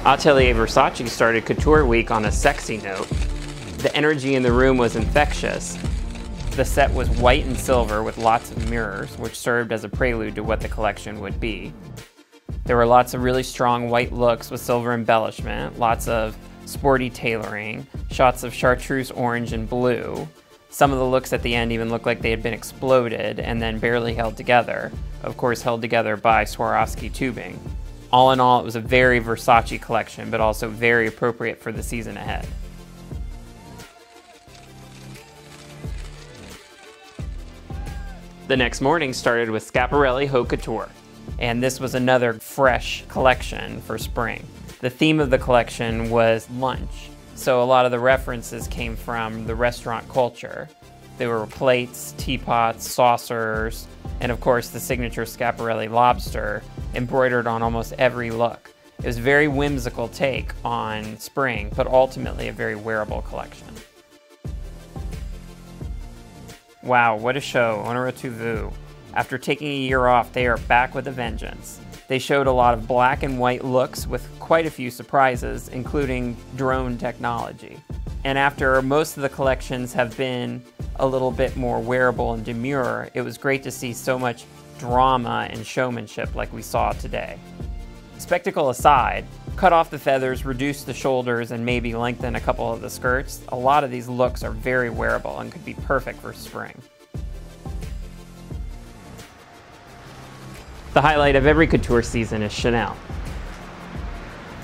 Atelier Versace started Couture Week on a sexy note. The energy in the room was infectious. The set was white and silver with lots of mirrors, which served as a prelude to what the collection would be. There were lots of really strong white looks with silver embellishment, lots of sporty tailoring, shots of chartreuse orange and blue. Some of the looks at the end even looked like they had been exploded and then barely held together, of course held together by Swarovski tubing. All in all, it was a very Versace collection, but also very appropriate for the season ahead. The next morning started with Schiaparelli Haute Couture, and this was another fresh collection for spring. The theme of the collection was lunch, so a lot of the references came from the restaurant culture. There were plates, teapots, saucers, and of course the signature Schiaparelli lobster embroidered on almost every look. It was a very whimsical take on spring, but ultimately a very wearable collection. Wow, what a show, Aura Tout Vu. After taking a year off, they are back with a vengeance. They showed a lot of black and white looks with quite a few surprises, including drone technology. And after most of the collections have been a little bit more wearable and demure, it was great to see so much drama and showmanship like we saw today. Spectacle aside, cut off the feathers, reduce the shoulders, and maybe lengthen a couple of the skirts. A lot of these looks are very wearable and could be perfect for spring. The highlight of every couture season is Chanel.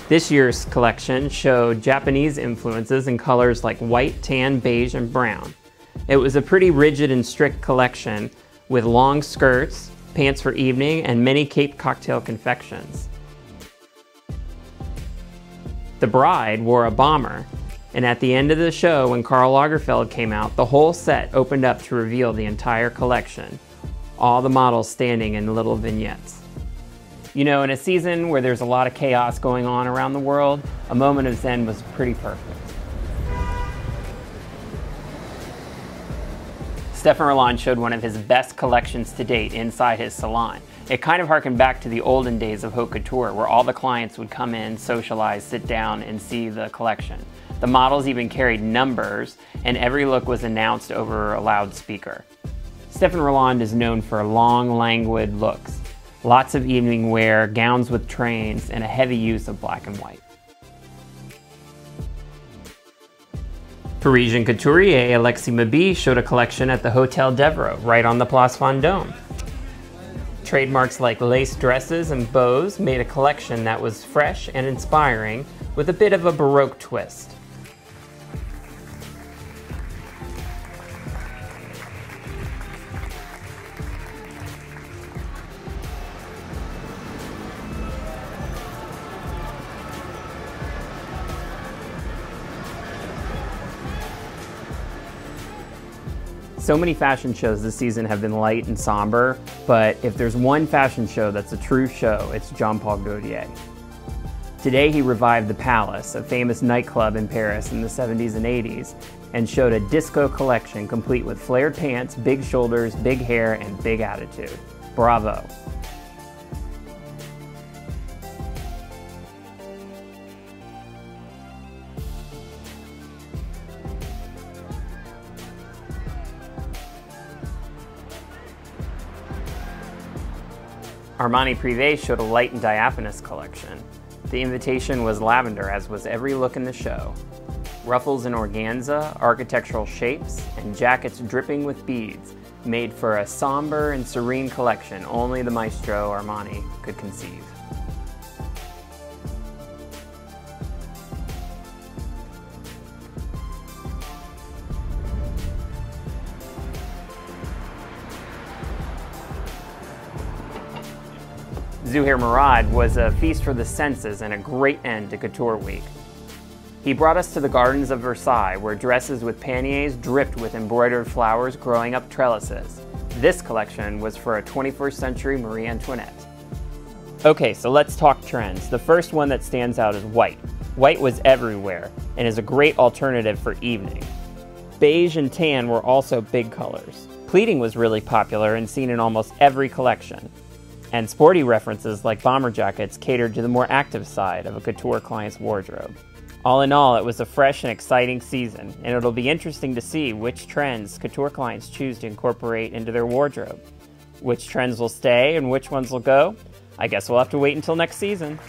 This year's collection showed Japanese influences in colors like white, tan, beige, and brown. It was a pretty rigid and strict collection with long skirts, pants for evening, and many Cape cocktail confections. The bride wore a bomber, and at the end of the show, when Karl Lagerfeld came out, the whole set opened up to reveal the entire collection, all the models standing in little vignettes. You know, in a season where there's a lot of chaos going on around the world, a moment of zen was pretty perfect. Stephane Rolland showed one of his best collections to date inside his salon. It kind of harkened back to the olden days of haute couture, where all the clients would come in, socialize, sit down, and see the collection. The models even carried numbers, and every look was announced over a loudspeaker. Stephane Rolland is known for long, languid looks, lots of evening wear, gowns with trains, and a heavy use of black and white. Parisian couturier Alexis Mabille showed a collection at the Hotel d'Evra, right on the Place Vendôme. Trademarks like lace dresses and bows made a collection that was fresh and inspiring with a bit of a Baroque twist. So many fashion shows this season have been light and somber, but if there's one fashion show that's a true show, it's Jean-Paul Gaultier. Today he revived the Palace, a famous nightclub in Paris in the 70s and 80s, and showed a disco collection complete with flared pants, big shoulders, big hair, and big attitude. Bravo. Armani Prive showed a light and diaphanous collection. The invitation was lavender, as was every look in the show. Ruffles in organza, architectural shapes, and jackets dripping with beads made for a somber and serene collection only the maestro Armani could conceive. Zuhair Murad was a feast for the senses and a great end to Couture Week. He brought us to the gardens of Versailles, where dresses with panniers dripped with embroidered flowers growing up trellises. This collection was for a 21st century Marie Antoinette. Okay, so let's talk trends. The first one that stands out is white. White was everywhere and is a great alternative for evening. Beige and tan were also big colors. Pleating was really popular and seen in almost every collection. And sporty references like bomber jackets catered to the more active side of a couture client's wardrobe. All in all, it was a fresh and exciting season, and it'll be interesting to see which trends couture clients choose to incorporate into their wardrobe. Which trends will stay and which ones will go? I guess we'll have to wait until next season.